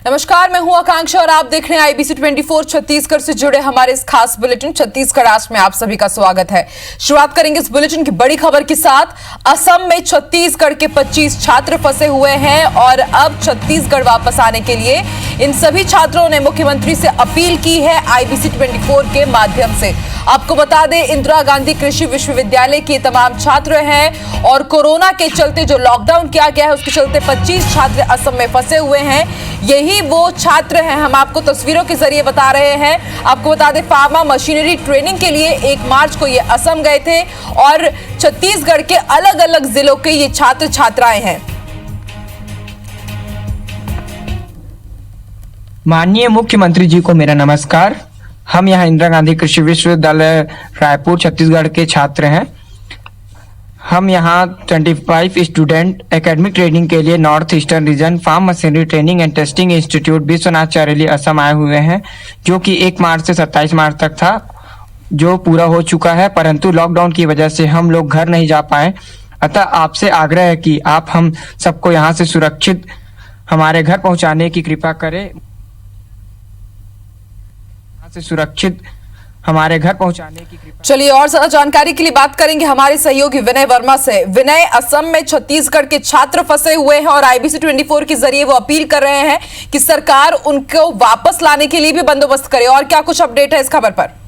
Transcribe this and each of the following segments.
नमस्कार, मैं हूं आकांक्षा और आप देख रहे हैं IBC 24 छत्तीसगढ़ से जुड़े हमारे इस खास बुलेटिन छत्तीसगढ़ आज में आप सभी का स्वागत है। शुरुआत करेंगे इस बुलेटिन की बड़ी खबर के साथ। असम में छत्तीसगढ़ के 25 छात्र फंसे हुए हैं और अब छत्तीसगढ़ वापस आने के लिए इन सभी छात्रों ने मुख्यमंत्री से अपील की है IBC 24 के माध्यम से। आपको बता दें, इंदिरा गांधी कृषि विश्वविद्यालय के तमाम छात्र हैं और कोरोना के चलते जो लॉकडाउन किया गया है उसके चलते 25 छात्र असम में फंसे हुए हैं। यही वो छात्र हैं, हम आपको तस्वीरों के जरिए बता रहे हैं। आपको बता दें, फार्मा मशीनरी ट्रेनिंग के लिए 1 मार्च को ये असम गए थे और छत्तीसगढ़ के अलग अलग जिलों के ये छात्र छात्राएं हैं। माननीय मुख्यमंत्री जी को मेरा नमस्कार। हम यहाँ इंदिरा गांधी कृषि विश्वविद्यालय रायपुर छत्तीसगढ़ के छात्र हैं। हम यहाँ 25 स्टूडेंट एकेडमिक ट्रेनिंग के लिए north eastern region farm machinery training and testing institute Biswanath Chariali Assam आए हुए हैं, जो कि 1 मार्च से 27 मार्च तक था, जो पूरा हो चुका है। परंतु लॉकडाउन की वजह से हम लोग घर नहीं जा पाए। अतः आपसे आग्रह है कि आप हम सबको यहाँ से सुरक्षित हमारे घर पहुँचाने की कृपा करें। हमारे घर पहुंचाने की कृपा। चलिए और ज्यादा जानकारी के लिए बात करेंगे हमारे सहयोगी विनय वर्मा से। विनय, असम में छत्तीसगढ़ के छात्र फंसे हुए हैं और IBC 24 के जरिए वो अपील कर रहे हैं कि सरकार उनको वापस लाने के लिए भी बंदोबस्त करे, और क्या कुछ अपडेट है इस खबर पर?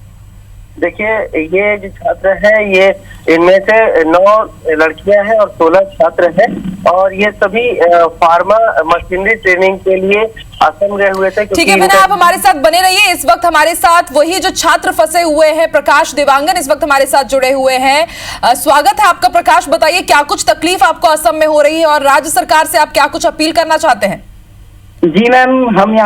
देखिए, ये जो छात्र हैं, ये इनमें से 9 लड़कियां हैं और 16 छात्र हैं और ये सभी फार्मा मशीनरी ट्रेनिंग के लिए असम गए हुए थे। ठीक है विनय, आप हमारे साथ बने रहिए। इस वक्त हमारे साथ वही जो छात्र फंसे हुए हैं, प्रकाश देवांगन इस वक्त हमारे साथ जुड़े हुए हैं। स्वागत है आपका प्रकाश। बताइए, क्या कुछ तकलीफ आपको असम में हो रही है और राज्य सरकार से आप क्या कुछ अपील करना चाहते हैं? जी मैम, हम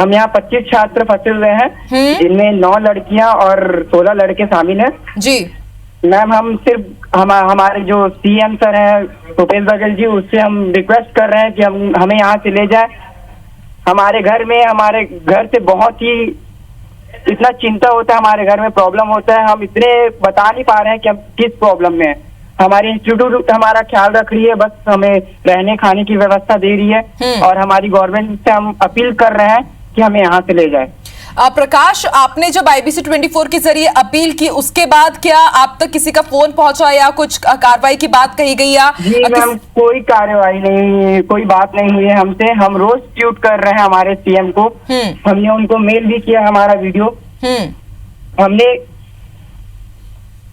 यहाँ 25 छात्र फंसे हुए हैं, जिनमें 9 लड़कियां और 16 लड़के शामिल हैं। जी मैम, हम सिर्फ हमारे जो CM सर हैं भूपेश बघेल जी, उससे हम रिक्वेस्ट कर रहे हैं कि हमें यहाँ से ले जाए। हमारे घर से बहुत ही इतना चिंता होता है, हमारे घर में प्रॉब्लम होता है। हम इतने बता नहीं पा रहे हैं कि हम किस प्रॉब्लम में हैं। हमारी इंस्टीट्यूट हमारा ख्याल रख रही है, बस हमें रहने खाने की व्यवस्था दे रही है और हमारी गवर्नमेंट से हम अपील कर रहे हैं कि हमें यहाँ से ले जाए। प्रकाश, आपने जब IBC 24 के जरिए अपील की, उसके बाद क्या आप तक किसी का फोन पहुंचा या कुछ कार्रवाई की बात कही गई? या जी मैम, कोई कार्रवाई नहीं, कोई बात नहीं हुई है हमसे। हम रोज ट्वीट कर रहे हैं हमारे CM को। हमने उनको मेल भी किया हमारा वीडियो।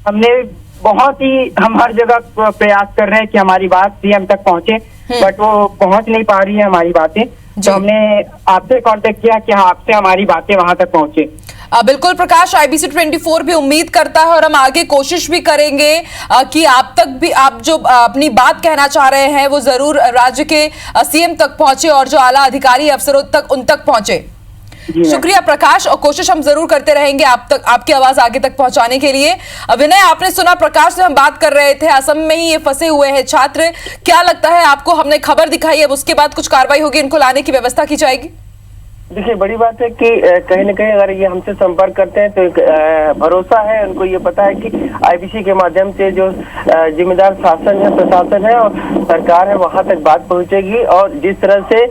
हमने बहुत ही हम हर जगह प्रयास कर रहे हैं कि हमारी बात CM तक पहुंचे, बट वो पहुंच नहीं पा रही है हमारी बातें। तो हमने आपसे कांटेक्ट किया कि आपसे हमारी बातें वहां तक पहुंचे। बिल्कुल प्रकाश, IBC 24 भी उम्मीद करता है और हम आगे कोशिश भी करेंगे कि आप तक भी आप जो अपनी बात कहना चाह रहे हैं वो जरूर राज्य के CM तक पहुंचे और जो आला अधिकारी अफसरों तक उन तक पहुंचे। शुक्रिया प्रकाश, और कोशिश हम जरूर करते रहेंगे आप तक आपकी आवाज आगे तक पहुंचाने के लिए। विनय, आपने सुना प्रकाश से हम बात कर रहे थे, असम में ही ये फंसे हुए हैं छात्र। क्या लगता है आपको? हमने खबर दिखाई, अब उसके बाद कुछ कार्रवाई होगी, इनको लाने की व्यवस्था की जाएगी? देखिए, बड़ी बात है कि कहीं न कहीं अगर ये हमसे संपर्क करते हैं तो भरोसा है, उनको ये पता है कि IBC के माध्यम से जो जिम्मेदार शासन है, प्रशासन है और सरकार है, वहां तक बात पहुंचेगी। और जिस तरह से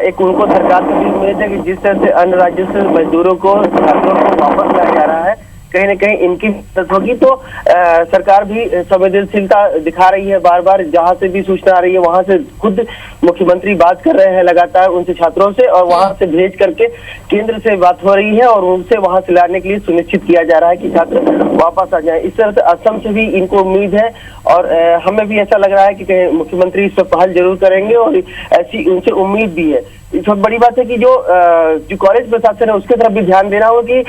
एक उनको सरकार से भी उम्मीद है कि जिस तरह से अन्य राज्यों से मजदूरों को, छात्रों को वापस लाया जा रहा है, कहीं न कहीं इनकी मदद होगी। तो सरकार भी संवेदनशीलता दिखा रही है। बार बार जहां से भी सूचना आ रही है वहां से खुद मुख्यमंत्री बात कर रहे हैं लगातार उनसे, छात्रों से, और वहां से भेज करके केंद्र से बात हो रही है और उनसे वहां से लाने के लिए सुनिश्चित किया जा रहा है कि छात्र वापस आ जाए। इस तरह से असम से भी इनको उम्मीद है और हमें भी ऐसा लग रहा है कि मुख्यमंत्री इस पर पहल जरूर करेंगे और ऐसी उनसे उम्मीद भी है। बहुत बड़ी बात है कि जो कॉलेज प्रशासन है उसके तरफ भी ध्यान देना होगा कि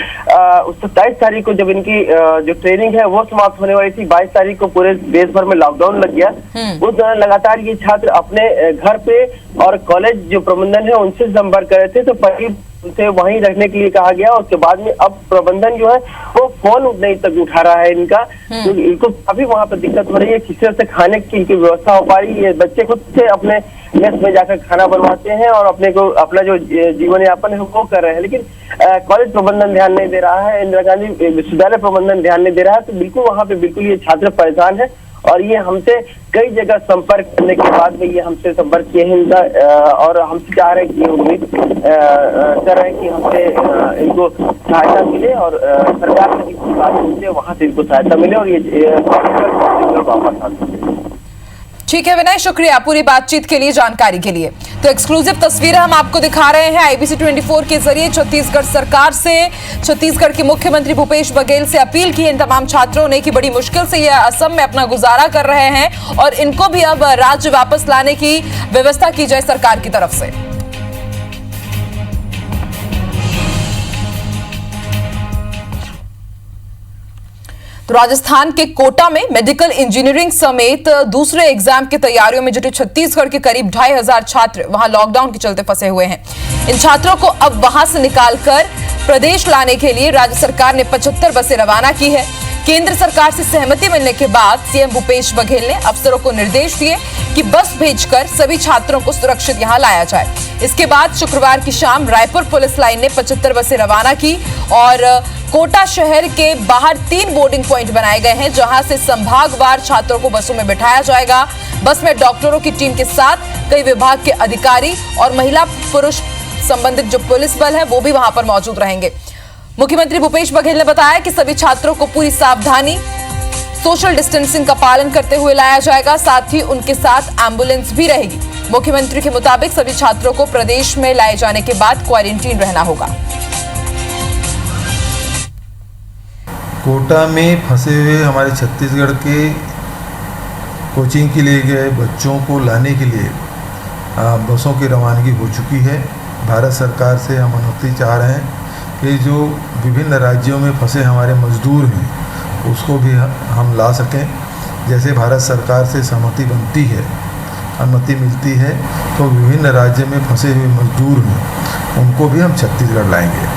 27 तारीख को जब इनकी जो ट्रेनिंग है वो समाप्त होने वाली थी, 22 तारीख को पूरे देश भर में लॉकडाउन लग गया। उस दौरान लगातार ये छात्र अपने घर पे और कॉलेज जो प्रबंधन है उनसे संपर्क कर रहे थे, तो पहले उनसे वहीं रखने के लिए कहा गया। उसके बाद में अब प्रबंधन जो है वो फोन नहीं तक उठा रहा है इनका, तो इनको काफी वहां पर दिक्कत हो रही है। किस तरह से खाने की इनकी व्यवस्था हो पा रही है? बच्चे खुद से अपने मेस में जाकर खाना बनवाते हैं और अपना जो जीवन यापन है वो कर रहे हैं, लेकिन कॉलेज प्रबंधन ध्यान नहीं दे रहा है, इंदिरा गांधी विश्वविद्यालय प्रबंधन ध्यान नहीं दे रहा है। तो बिल्कुल वहां पे बिल्कुल ये छात्र परेशान है और ये हमसे कई जगह संपर्क करने के बाद में ये हमसे संपर्क किए हैं और हमसे चाह रहे हैं कि उम्मीद कर रहे हैं कि हमसे इनको सहायता मिले और सरकार से भी बात होती वहां से इनको सहायता मिले और ये वापस आ सके। ठीक है विनय, शुक्रिया पूरी बातचीत के लिए, जानकारी के लिए। तो एक्सक्लूसिव तस्वीरें हम आपको दिखा रहे हैं आईबीसी 24 के जरिए। छत्तीसगढ़ सरकार से छत्तीसगढ़ के मुख्यमंत्री भूपेश बघेल से अपील की इन तमाम छात्रों ने कि बड़ी मुश्किल से ये असम में अपना गुजारा कर रहे हैं और इनको भी अब राज्य वापस लाने की व्यवस्था की जाए सरकार की तरफ से। तो राजस्थान के कोटा में मेडिकल इंजीनियरिंग समेत दूसरे एग्जाम की तैयारियों में जुटे छत्तीसगढ़ के करीब 2500 छात्र वहां लॉकडाउन के चलते फंसे हुए हैं। इन छात्रों को अब वहां से निकालकर प्रदेश लाने के लिए राज्य सरकार ने 75 बसें रवाना की है। केंद्र सरकार से सहमति मिलने के बाद सीएम भूपेश बघेल ने अफसरों को निर्देश दिए कि बस भेजकर सभी छात्रों को सुरक्षित यहां लाया जाए। इसके बाद शुक्रवार की शाम रायपुर पुलिस लाइन ने 75 बसें रवाना की और कोटा शहर के बाहर 3 बोर्डिंग पॉइंट बनाए गए हैं जहां से संभागवार छात्रों को बसों में बिठाया जाएगा। बस में डॉक्टरों की टीम के साथ कई विभाग के अधिकारी और महिला पुरुष संबंधित जो पुलिस बल है वो भी वहां पर मौजूद रहेंगे। मुख्यमंत्री भूपेश बघेल ने बताया कि सभी छात्रों को पूरी सावधानी, सोशल डिस्टेंसिंग का पालन करते हुए लाया जाएगा, साथ ही उनके साथ एम्बुलेंस भी रहेगी। मुख्यमंत्री के मुताबिक सभी छात्रों को प्रदेश में लाए जाने के बाद क्वारंटीन रहना होगा। कोटा में फंसे हुए हमारे छत्तीसगढ़ के कोचिंग के लिए गए बच्चों को लाने के लिए बसों की रवानगी हो चुकी है। भारत सरकार से हम अनुमति चाह रहे हैं कि जो विभिन्न राज्यों में फंसे हमारे मजदूर हैं उसको भी हम ला सकें। जैसे भारत सरकार से सहमति बनती है, अनुमति मिलती है, तो विभिन्न राज्य में फंसे हुए मजदूर हैं उनको भी हम छत्तीसगढ़ लाएंगे।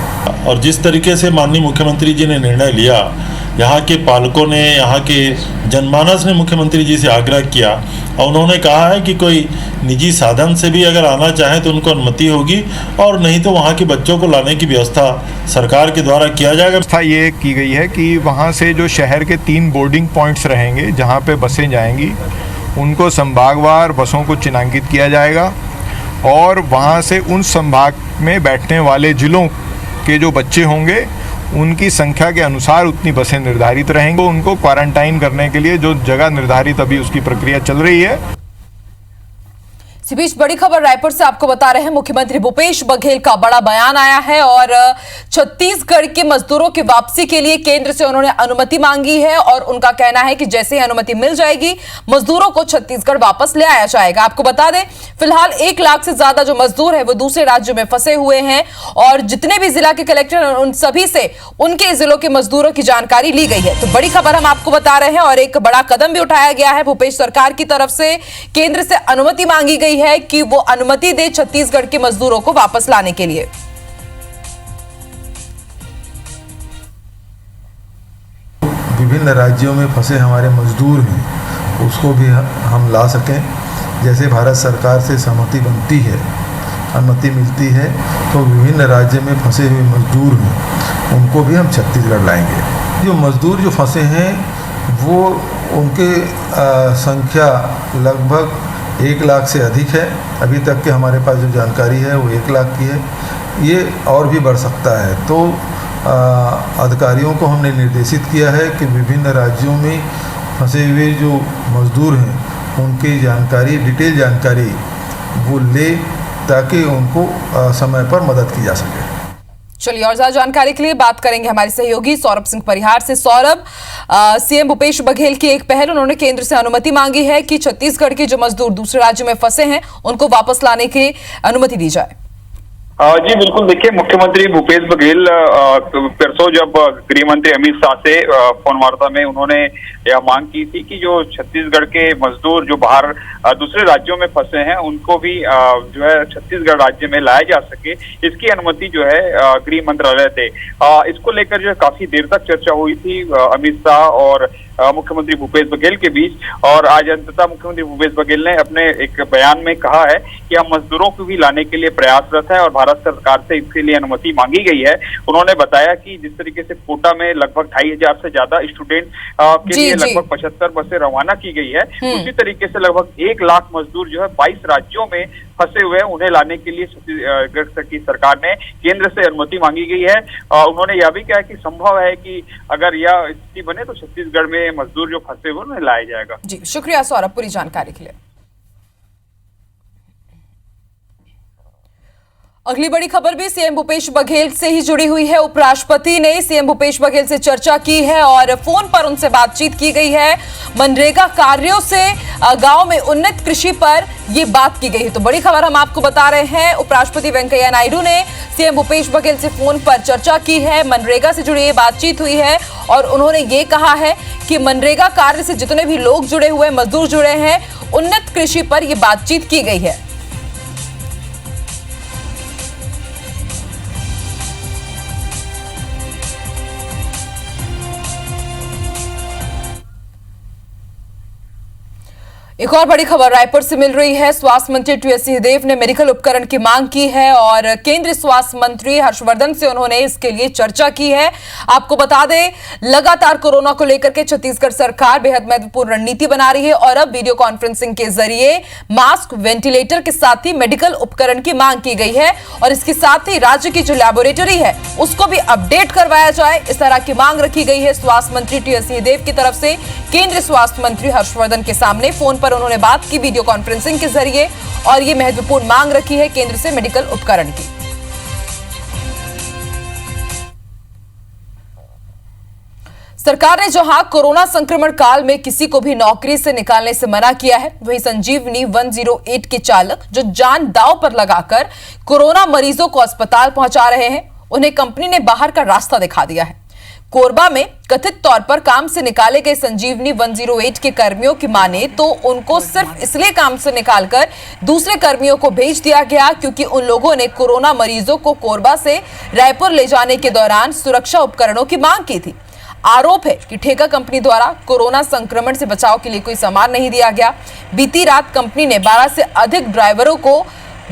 और जिस तरीके से माननीय मुख्यमंत्री जी ने निर्णय लिया, यहाँ के पालकों ने, यहाँ के जनमानस ने मुख्यमंत्री जी से आग्रह किया और उन्होंने कहा है कि कोई निजी साधन से भी अगर आना चाहे तो उनको अनुमति होगी और नहीं तो वहाँ के बच्चों को लाने की व्यवस्था सरकार के द्वारा किया जाएगा। व्यवस्था ये की गई है कि वहाँ से जो शहर के 3 बोर्डिंग पॉइंट्स रहेंगे जहाँ पे बसें जाएंगी, उनको संभागवार बसों को चिन्हांकित किया जाएगा और वहाँ से उन संभाग में बैठने वाले जिलों के जो बच्चे होंगे उनकी संख्या के अनुसार उतनी बसें निर्धारित रहेंगी। उनको क्वारंटाइन करने के लिए जो जगह निर्धारित अभी उसकी प्रक्रिया चल रही है। इसी बीच बड़ी खबर रायपुर से आपको बता रहे हैं, मुख्यमंत्री भूपेश बघेल का बड़ा बयान आया है और छत्तीसगढ़ के मजदूरों की वापसी के लिए केंद्र से उन्होंने अनुमति मांगी है और उनका कहना है कि जैसे ही अनुमति मिल जाएगी मजदूरों को छत्तीसगढ़ वापस ले आया जाएगा। आपको बता दें फिलहाल 1 लाख से ज्यादा जो मजदूर है वो दूसरे राज्यों में फंसे हुए हैं और जितने भी जिला के कलेक्टर हैं उन सभी से उनके जिलों के मजदूरों की जानकारी ली गई है। तो बड़ी खबर हम आपको बता रहे हैं और एक बड़ा कदम भी उठाया गया है भूपेश सरकार की तरफ से। केंद्र से अनुमति मांगी गई है कि वो अनुमति दे छत्तीसगढ़ के मजदूरों को वापस लाने के लिए। विभिन्न राज्यों में फंसे हमारे मजदूर हैं उसको भी हम ला सकें। जैसे भारत सरकार से सहमति बनती है, अनुमति मिलती है, तो विभिन्न राज्य में फंसे हुए मजदूर हैं उनको भी हम छत्तीसगढ़ लाएंगे। जो मजदूर जो फंसे हैं वो उनके संख्या लगभग 1 लाख से अधिक है। अभी तक के हमारे पास जो जानकारी है वो 1 लाख की है, ये और भी बढ़ सकता है। तो अधिकारियों को हमने निर्देशित किया है कि विभिन्न राज्यों में फंसे हुए जो मजदूर हैं उनकी जानकारी, डिटेल जानकारी वो ले ताकि उनको समय पर मदद की जा सके। चलिए और ज्यादा जानकारी के लिए बात करेंगे हमारे सहयोगी सौरभ सिंह परिहार से। सौरभ, सीएम भूपेश बघेल की एक पहल, उन्होंने केंद्र से अनुमति मांगी है कि छत्तीसगढ़ के जो मजदूर दूसरे राज्यों में फंसे हैं उनको वापस लाने की अनुमति दी जाए। जी बिल्कुल, देखिए मुख्यमंत्री भूपेश बघेल परसों जब गृह मंत्री अमित शाह से फोन वार्ता में उन्होंने यह मांग की थी कि जो छत्तीसगढ़ के मजदूर जो बाहर दूसरे राज्यों में फंसे हैं उनको भी जो है छत्तीसगढ़ राज्य में लाया जा सके, इसकी अनुमति जो है गृह मंत्रालय दे। इसको लेकर जो है काफी देर तक चर्चा हुई थी अमित शाह और मुख्यमंत्री भूपेश बघेल के बीच, और आज अंततः मुख्यमंत्री भूपेश बघेल ने अपने एक बयान में कहा है कि हम मजदूरों को भी लाने के लिए प्रयासरत है और भारत सरकार से इसके लिए अनुमति मांगी गई है। उन्होंने बताया कि जिस तरीके से कोटा में लगभग 2500 से ज्यादा स्टूडेंट के लिए लगभग 75 बसें रवाना की गई है, उसी तरीके से लगभग 1 लाख मजदूर जो है 22 राज्यों में फंसे हुए हैं, उन्हें लाने के लिए छत्तीसगढ़ की सरकार ने केंद्र से अनुमति मांगी गई है। उन्होंने यह भी कहा कि संभव है कि अगर यह स्थिति बने तो छत्तीसगढ़ में मजदूर जो फंसे हुए उन्हें लाया जाएगा। जी शुक्रिया सौरभ पूरी जानकारी के लिए। अगली बड़ी खबर भी सीएम भूपेश बघेल से ही जुड़ी हुई है। उपराष्ट्रपति ने सीएम भूपेश बघेल से चर्चा की है और फोन पर उनसे बातचीत की गई है। मनरेगा कार्यों से गांव में उन्नत कृषि पर ये बात की गई है। तो बड़ी खबर हम आपको बता रहे हैं, उपराष्ट्रपति वेंकैया नायडू ने सीएम भूपेश बघेल से फोन पर चर्चा की है। मनरेगा से जुड़ी ये बातचीत हुई है और उन्होंने ये कहा है कि मनरेगा कार्य से जितने भी लोग जुड़े हुए, मजदूर जुड़े हैं, उन्नत कृषि पर यह बातचीत की गई है। एक और बड़ी खबर रायपुर से मिल रही है। स्वास्थ्य मंत्री टीएस सिंहदेव ने मेडिकल उपकरण की मांग की है और केंद्रीय स्वास्थ्य मंत्री हर्षवर्धन से उन्होंने इसके लिए चर्चा की है। आपको बता दें, लगातार कोरोना को लेकर के छत्तीसगढ़ सरकार बेहद महत्वपूर्ण रणनीति बना रही है और अब वीडियो कॉन्फ्रेंसिंग के जरिए मास्क, वेंटिलेटर के साथ ही मेडिकल उपकरण की मांग की गई है और इसके साथ ही राज्य की जो लैबोरेटरी है उसको भी अपडेट करवाया जाए, इस तरह की मांग रखी गई है स्वास्थ्य मंत्री टीएस सिंहदेव की तरफ से। केंद्रीय स्वास्थ्य मंत्री हर्षवर्धन के सामने फोन पर उन्होंने बात की वीडियो कॉन्फ्रेंसिंग के जरिए और ये महत्वपूर्ण मांग रखी है केंद्र से मेडिकल उपकरण की। सरकार ने जहां कोरोना संक्रमण काल में किसी को भी नौकरी से निकालने से मना किया है, वहीं संजीवनी 108 के चालक जो जान दांव पर लगाकर कोरोना मरीजों को अस्पताल पहुंचा रहे हैं, उन्हें कंपनी ने बाहर का रास्ता दिखा दिया है। कोरबा में कथित तौर पर काम से निकाले गए संजीवनी 108 के कर्मियों की माने तो उनको सिर्फ इसलिए काम से निकालकर दूसरे कर्मियों को भेज दिया गया क्योंकि उन लोगों ने कोरोना मरीजों को कोरबा से रायपुर ले जाने के दौरान सुरक्षा उपकरणों की मांग की थी। आरोप है कि ठेका कंपनी द्वारा कोरोना संक्रमण से बचाव के लिए कोई सामान नहीं दिया गया। बीती रात कंपनी ने 12 से अधिक ड्राइवरों को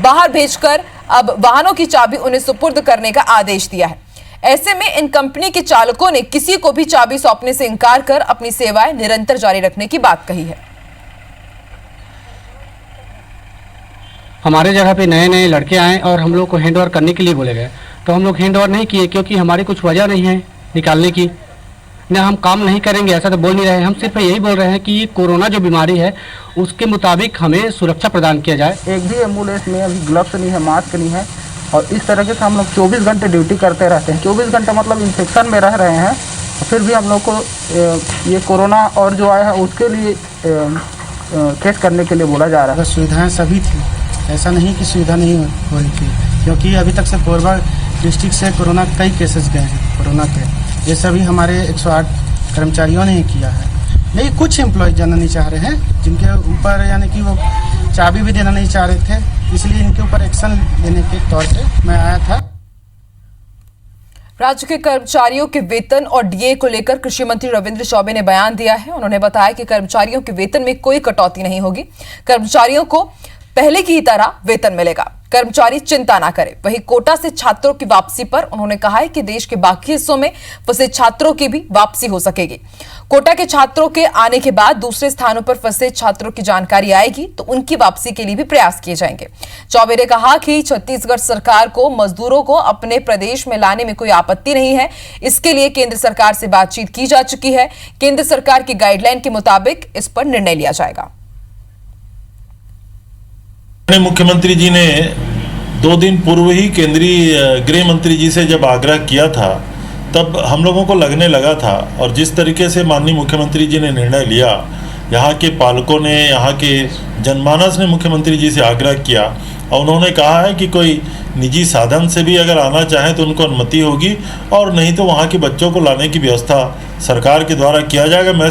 बाहर भेजकर अब वाहनों की चाबी उन्हें सुपुर्द करने का आदेश दिया है। ऐसे में इन कंपनी के चालकों ने किसी को भी चाबी सौंपने से इनकार कर अपनी सेवाएं निरंतर जारी रखने की बात कही है। हमारे जगह पे नए नए लड़के आए और हम लोग को हैंड ओवर करने के लिए बोले गए, तो हम लोग हैंड ओवर नहीं किए क्योंकि हमारी कुछ वजह नहीं है निकालने की। ना हम काम नहीं करेंगे ऐसा तो बोल नहीं रहे, हम सिर्फ यही बोल रहे हैं कि कोरोना जो बीमारी है उसके मुताबिक हमें सुरक्षा प्रदान किया जाए। एक भी एम्बुलेंस में अभी ग्लव्स नहीं है, मास्क नहीं है और इस तरह से हम लोग 24 घंटे ड्यूटी करते रहते हैं। 24 घंटे मतलब इन्फेक्शन में रह रहे हैं, फिर भी हम लोग को ये कोरोना और जो आया है उसके लिए केस करने के लिए बोला जा रहा है। सुविधाएं सभी थी, ऐसा नहीं कि सुविधा नहीं हो रही थी, क्योंकि अभी तक से कोरबा डिस्ट्रिक्ट से कोरोना कई केसेस गए हैं कोरोना के। ये सभी हमारे 108 कर्मचारियों ने ही किया है। नहीं, कुछ एम्प्लॉय जाना नहीं चाह रहे हैं जिनके ऊपर यानी कि वो चाबी भी देना नहीं चाह रहे थे, इसलिए इनके ऊपर एक्शन लेने के तौर पे मैं आया था। राज्य के कर्मचारियों के वेतन और डीए को लेकर कृषि मंत्री रविंद्र चौबे ने बयान दिया है। उन्होंने बताया कि कर्मचारियों के वेतन में कोई कटौती नहीं होगी, कर्मचारियों को पहले की ही तरह वेतन मिलेगा, कर्मचारी चिंता ना करें। वहीं कोटा से छात्रों की वापसी पर उन्होंने कहा है कि देश के बाकी हिस्सों में फंसे छात्रों की भी वापसी हो सकेगी। कोटा के छात्रों के आने के बाद दूसरे स्थानों पर फंसे छात्रों की जानकारी आएगी तो उनकी वापसी के लिए भी प्रयास किए जाएंगे। चौबे ने कहा कि छत्तीसगढ़ सरकार को मजदूरों को अपने प्रदेश में लाने में कोई आपत्ति नहीं है, इसके लिए केंद्र सरकार से बातचीत की जा चुकी है। केंद्र सरकार की गाइडलाइन के मुताबिक इस पर निर्णय लिया जाएगा। मुख्यमंत्री जी ने 2 दिन पूर्व ही केंद्रीय गृह मंत्री जी से जब आग्रह किया था तब हम लोगों को लगने लगा था, और जिस तरीके से माननीय मुख्यमंत्री जी ने निर्णय लिया, यहाँ के पालकों ने, यहाँ के जनमानस ने मुख्यमंत्री जी से आग्रह किया और उन्होंने कहा है कि कोई निजी साधन से भी अगर आना चाहें तो उनको अनुमति होगी और नहीं तो वहाँ के बच्चों को लाने की व्यवस्था सरकार के द्वारा किया जाएगा। मैं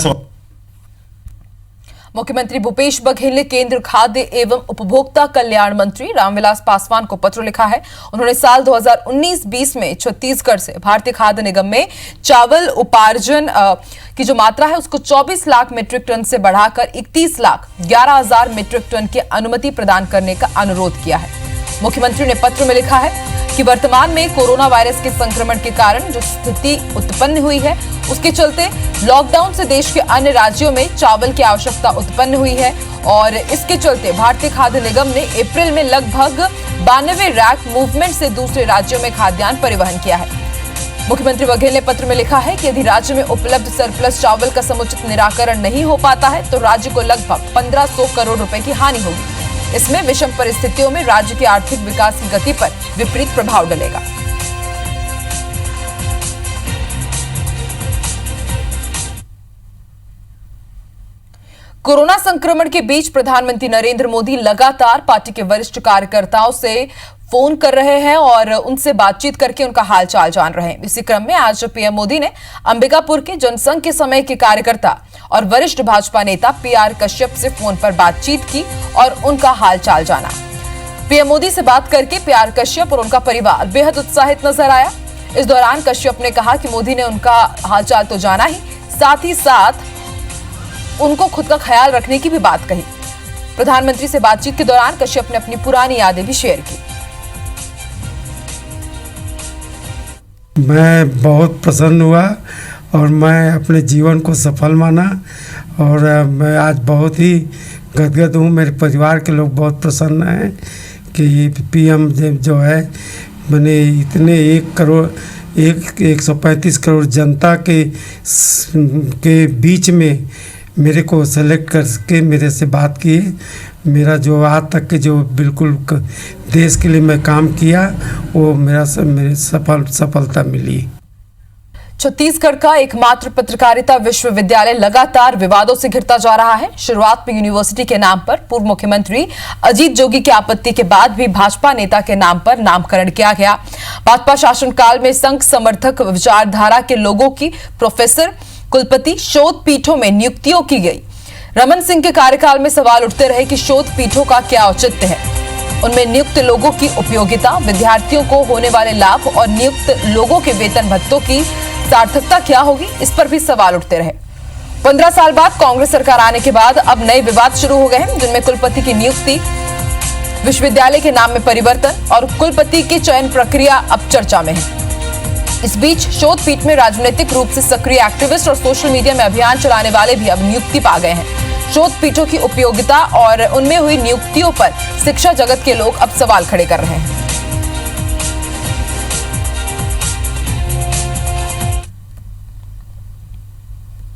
मुख्यमंत्री भूपेश बघेल ने केंद्र खाद्य एवं उपभोक्ता कल्याण मंत्री रामविलास पासवान को पत्र लिखा है। उन्होंने साल 2019-20 में छत्तीसगढ़ से भारतीय खाद्य निगम में चावल उपार्जन की जो मात्रा है उसको 24 लाख मीट्रिक टन से बढ़ाकर 31,11,000 मीट्रिक टन की अनुमति प्रदान करने का अनुरोध किया है। मुख्यमंत्री ने पत्र में लिखा है कि वर्तमान में कोरोना वायरस के संक्रमण के कारण जो स्थिति उत्पन्न हुई है उसके चलते लॉकडाउन से देश के अन्य राज्यों में चावल की आवश्यकता उत्पन्न हुई है और इसके चलते भारतीय खाद्य निगम ने अप्रैल में लगभग 92 रैक मूवमेंट से दूसरे राज्यों में खाद्यान्न परिवहन किया है। मुख्यमंत्री बघेल ने पत्र में लिखा है कि यदि राज्य में उपलब्ध सरप्लस चावल का समुचित निराकरण नहीं हो पाता है तो राज्य को लगभग 1500 करोड़ रुपए की हानि होगी। इसमें विषम परिस्थितियों में राज्य के आर्थिक विकास की गति पर विपरीत प्रभाव डलेगा। कोरोना संक्रमण के बीच प्रधानमंत्री नरेंद्र मोदी लगातार पार्टी के वरिष्ठ कार्यकर्ताओं से फोन कर रहे हैं और उनसे बातचीत करके उनका हालचाल जान रहे हैं। इसी क्रम में आज पीएम मोदी ने अंबिकापुर के जनसंघ के समय के कार्यकर्ता और वरिष्ठ भाजपा नेता पीआर कश्यप से फोन पर बातचीत की और उनका हालचाल जाना। पीएम मोदी से बात करके पीआर कश्यप और उनका परिवार बेहद उत्साहित नजर आया। इस दौरान कश्यप ने कहा कि मोदी ने उनका हालचाल तो जाना ही, साथ ही साथ उनको खुद का ख्याल रखने की भी बात कही। प्रधानमंत्री से बातचीत के दौरान कश्यप ने अपनी पुरानी यादें भी शेयर की। मैं बहुत प्रसन्न हुआ और मैं अपने जीवन को सफल माना और मैं आज बहुत ही गदगद हूँ। मेरे परिवार के लोग बहुत प्रसन्न हैं कि पीएम जो है मैंने इतने 135 करोड़ जनता के बीच में मेरे को सेलेक्ट करके मेरे से बात किए। मेरा जो आज तक के जो बिल्कुल देश के लिए मैं काम किया वो मेरे सफलता मिली। छत्तीसगढ़ का एकमात्र पत्रकारिता विश्वविद्यालय लगातार विवादों से घिरता जा रहा है। शुरुआत में यूनिवर्सिटी के नाम पर पूर्व मुख्यमंत्री अजीत जोगी की आपत्ति के बाद भी भाजपा नेता के नाम पर नामकरण किया गया। भाजपा शासनकाल में संघ समर्थक विचारधारा के लोगों की प्रोफेसर, कुलपति, शोध पीठों में नियुक्तियों की गई। रमन सिंह के कार्यकाल में सवाल उठते रहे कि शोध पीठों का क्या औचित्य है, उनमें नियुक्त लोगों की उपयोगिता, विद्यार्थियों को होने वाले लाभ और नियुक्त लोगों के वेतन भत्तों की सार्थकता क्या होगी, इस पर भी सवाल उठते रहे। 15 साल बाद कांग्रेस सरकार आने के बाद अब नए विवाद शुरू हो गए हैं, जिनमें कुलपति की नियुक्ति, विश्वविद्यालय के नाम में परिवर्तन और कुलपति की चयन प्रक्रिया अब चर्चा में है। इस बीच शोध पीठ में राजनीतिक रूप से सक्रिय एक्टिविस्ट और सोशल मीडिया में अभियान चलाने वाले भी अब नियुक्ति पा गए हैं। शोध पीठों की उपयोगिता और उनमें हुई नियुक्तियों पर शिक्षा जगत के लोग अब सवाल खड़े कर रहे हैं।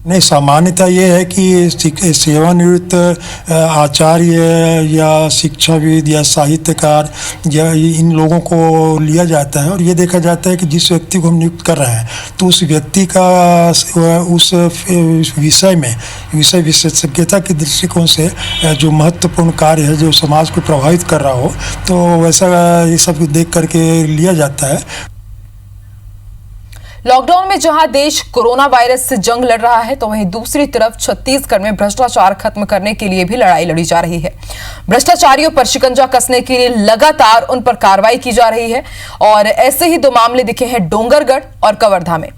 नहीं, सामान्यतः ये है कि सेवानिवृत्त आचार्य या शिक्षाविद या साहित्यकार या इन लोगों को लिया जाता है और ये देखा जाता है कि जिस व्यक्ति को हम नियुक्त कर रहे हैं तो उस व्यक्ति का उस विषय में विशेषज्ञता के दृष्टिकोण से जो महत्वपूर्ण कार्य है, जो समाज को प्रभावित कर रहा हो, तो वैसा ये सब देख करके लिया जाता है। लॉकडाउन में जहां देश कोरोना वायरस से जंग लड़ रहा है तो वहीं दूसरी तरफ छत्तीसगढ़ में भ्रष्टाचार खत्म करने के लिए भी लड़ाई लड़ी जा रही है। भ्रष्टाचारियों पर शिकंजा कसने के लिए लगातार उन पर कार्रवाई की जा रही है और ऐसे ही 2 मामले दिखे हैं डोंगरगढ़ और कवर्धा में।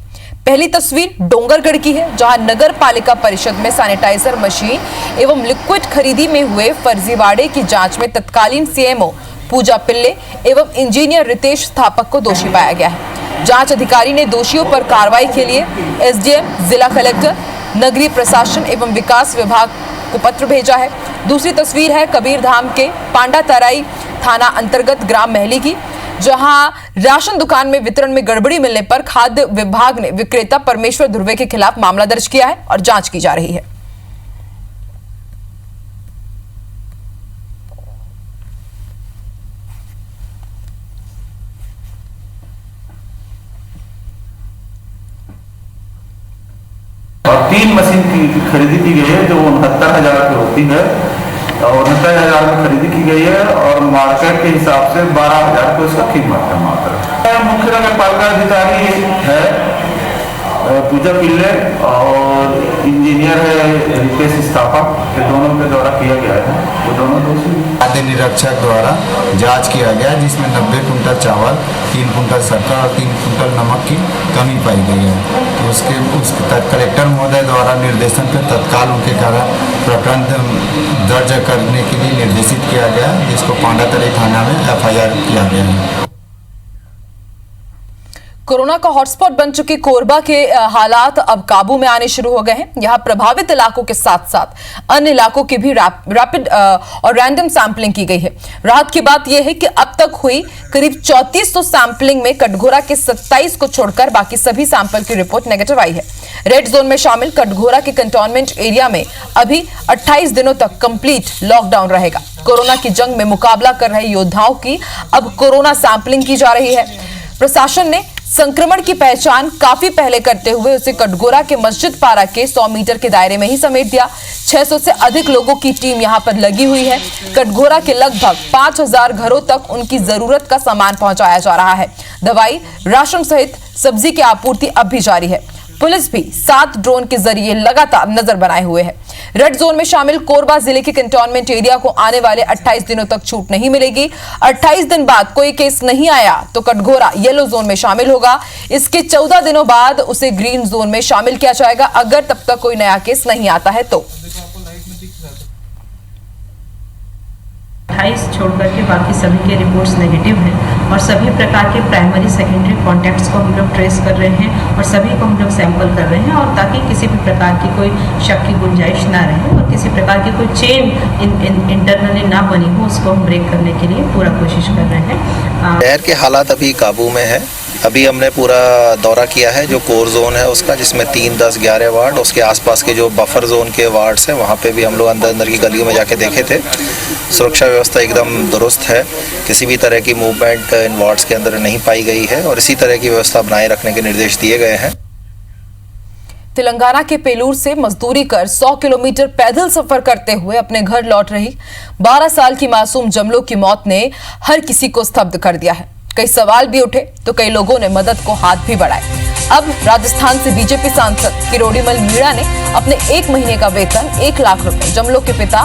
पहली तस्वीर डोंगरगढ़ की है, जहां नगर पालिका परिषद में सैनिटाइजर मशीन एवं लिक्विड खरीदी में हुए फर्जीवाड़े की जांच में तत्कालीन सीएमओ पूजा पिल्ले एवं इंजीनियर रितेश स्थापक को दोषी पाया गया है। जांच अधिकारी ने दोषियों पर कार्रवाई के लिए एसडीएम, जिला कलेक्टर, नगरीय प्रशासन एवं विकास विभाग को पत्र भेजा है। दूसरी तस्वीर है कबीरधाम के पांडातराई थाना अंतर्गत ग्राम महली की, जहां राशन दुकान में वितरण में गड़बड़ी मिलने पर खाद्य विभाग ने विक्रेता परमेश्वर ध्रुवे के खिलाफ मामला दर्ज किया है और जांच की जा रही है। और 3 मशीन की खरीदी की गई है जो 69,000 की होती है और 69,000 में खरीदी की गई है और मार्केट के हिसाब से 12,000 को इसका कीमत है। मात्र मुख्य नगर पालिका अधिकारी है पूजा पिल्ले और इंजीनियर है रितेश स्थापा, ये दोनों के द्वारा किया गया है। वो दोनों दोषी खाद्य निरीक्षक द्वारा जांच किया गया, जिसमें 90 कुंटल चावल, 3 कुंटल शक्कर और 3 कुंटल नमक की कमी पाई गई है। तो उसके कलेक्टर महोदय द्वारा निर्देशन पर तत्काल उनके कारण प्रकरण दर्ज करने के लिए निर्देशित किया गया, जिसको पांडातली थाना में FIR किया गया है। कोरोना का हॉटस्पॉट बन चुके कोरबा के हालात अब काबू में आने शुरू हो गए हैं। यहां प्रभावित इलाकों के साथ साथ अन्य इलाकों की भी रैपिड और रैंडम सैंपलिंग की गई है। राहत की बात यह है कि अब तक हुई करीब 3400 सैंपलिंग में कटघोरा के 27 को छोड़कर बाकी सभी सैंपल की रिपोर्ट नेगेटिव आई है। रेड जोन में शामिल कटघोरा के कंटोनमेंट एरिया में अभी 28 दिनों तक कंप्लीट लॉकडाउन रहेगा। कोरोना की जंग में मुकाबला कर रहे योद्धाओं की अब कोरोना सैंपलिंग की जा रही है। प्रशासन ने संक्रमण की पहचान काफी पहले करते हुए उसे कटघोरा के मस्जिद पारा के 100 मीटर के दायरे में ही समेट दिया। 600 से अधिक लोगों की टीम यहां पर लगी हुई है। कटघोरा के लगभग 5000 घरों तक उनकी जरूरत का सामान पहुंचाया जा रहा है। दवाई, राशन सहित सब्जी की आपूर्ति अब भी जारी है। पुलिस भी 7 ड्रोन के जरिए लगातार नजर बनाए हुए है। रेड जोन में शामिल कोरबा जिले के कंटोनमेंट एरिया को आने वाले 28 दिनों तक छूट नहीं मिलेगी। 28 दिन बाद कोई केस नहीं आया तो कटघोरा येलो जोन में शामिल होगा। इसके 14 दिनों बाद उसे ग्रीन जोन में शामिल किया जाएगा, अगर तब तक कोई नया केस नहीं आता है तो। 28 छोड़कर के बाकी सभी के रिपोर्ट्स नेगेटिव हैं और सभी प्रकार के प्राइमरी सेकेंडरी कॉन्टैक्ट्स को हम लोग ट्रेस कर रहे हैं और सभी को हम लोग सैंपल कर रहे हैं, और ताकि किसी भी प्रकार की कोई शक की गुंजाइश ना रहे और किसी प्रकार की कोई चेन इंटरनली ना बनी हो, उसको हम ब्रेक करने के लिए पूरा कोशिश कर रहे हैं। शहर के हालात अभी काबू में है। अभी हमने पूरा दौरा किया है जो कोर जोन है उसका, जिसमें 3, 10, 11 वार्ड, उसके आसपास के जो बफर जोन के वार्ड्स हैं वहाँ पे भी हम लोग अंदर की गलियों में जाके देखे थे। सुरक्षा व्यवस्था एकदम दुरुस्त है, किसी भी तरह की मूवमेंट इन वार्ड्स के अंदर नहीं पाई गई है और इसी तरह की व्यवस्था बनाए रखने के निर्देश दिए गए हैं। तेलंगाना के पेलूर से मजदूरी कर 100 किलोमीटर पैदल सफर करते हुए अपने घर लौट रही 12 साल की मासूम जमलो की मौत ने हर किसी को स्तब्ध कर दिया है। कई सवाल भी उठे तो कई लोगों ने मदद को हाथ भी बढ़ाए। अब राजस्थान से बीजेपी सांसद किरोड़ीमल मीणा ने अपने 1 महीने का वेतन 1 लाख रुपए जमलो के पिता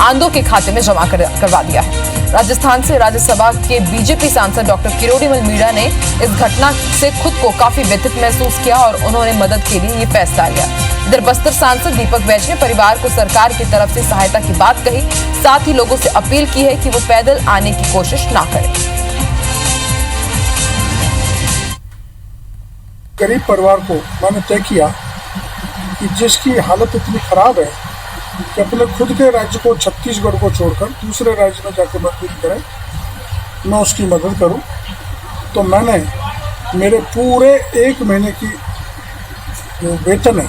आंदो के खाते में जमा करवा दिया है। राजस्थान से राज्यसभा के बीजेपी सांसद डॉक्टर किरोड़ीमल मीणा ने इस घटना से खुद को काफी व्यथित महसूस किया और उन्होंने मदद के लिए ये फैसला लिया। इधर बस्तर सांसद दीपक वैज ने परिवार को सरकार की तरफ से सहायता की बात कही, साथ ही लोगों से अपील की है कि वो पैदल आने की कोशिश ना करें। गरीब परिवार को मैंने तय किया कि जिसकी हालत इतनी खराब है कि अपने खुद के राज्य को छत्तीसगढ़ को छोड़कर दूसरे राज्य में जाकर मजदूरी करे, मैं उसकी मदद करूं। तो मैंने मेरे पूरे 1 महीने की जो वेतन है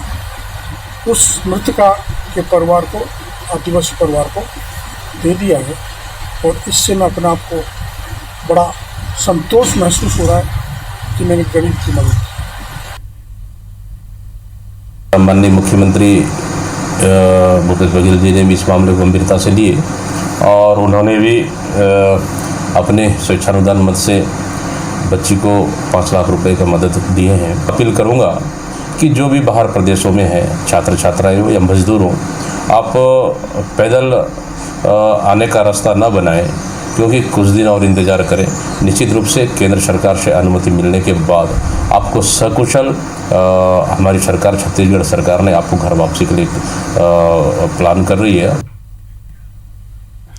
उस मृतका के परिवार को, आदिवासी परिवार को दे दिया है और इससे मैं अपने आप को बड़ा संतोष महसूस हो रहा है कि मैंने गरीब की मदद की। माननीय मुख्यमंत्री भूपेश बघेल जी ने भी इस मामले को गंभीरता से लिए और उन्होंने भी अपने स्वेच्छानुदान मद से बच्ची को 5 लाख रुपए का मदद दिए हैं। अपील करूंगा कि जो भी बाहर प्रदेशों में है, छात्र छात्राएं हो या मजदूर हो, आप पैदल आने का रास्ता न बनाएं, क्योंकि कुछ दिन और इंतज़ार करें। निश्चित रूप से केंद्र सरकार से अनुमति मिलने के बाद आपको सकुशल हमारी सरकार, छत्तीसगढ़ सरकार ने आपको घर वापसी के लिए प्लान कर रही है।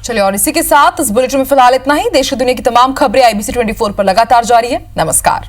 चलिए, और इसी के साथ इस बुलेटिन में फिलहाल इतना ही। देश और दुनिया की तमाम खबरें IBC 24 पर लगातार जारी है। नमस्कार।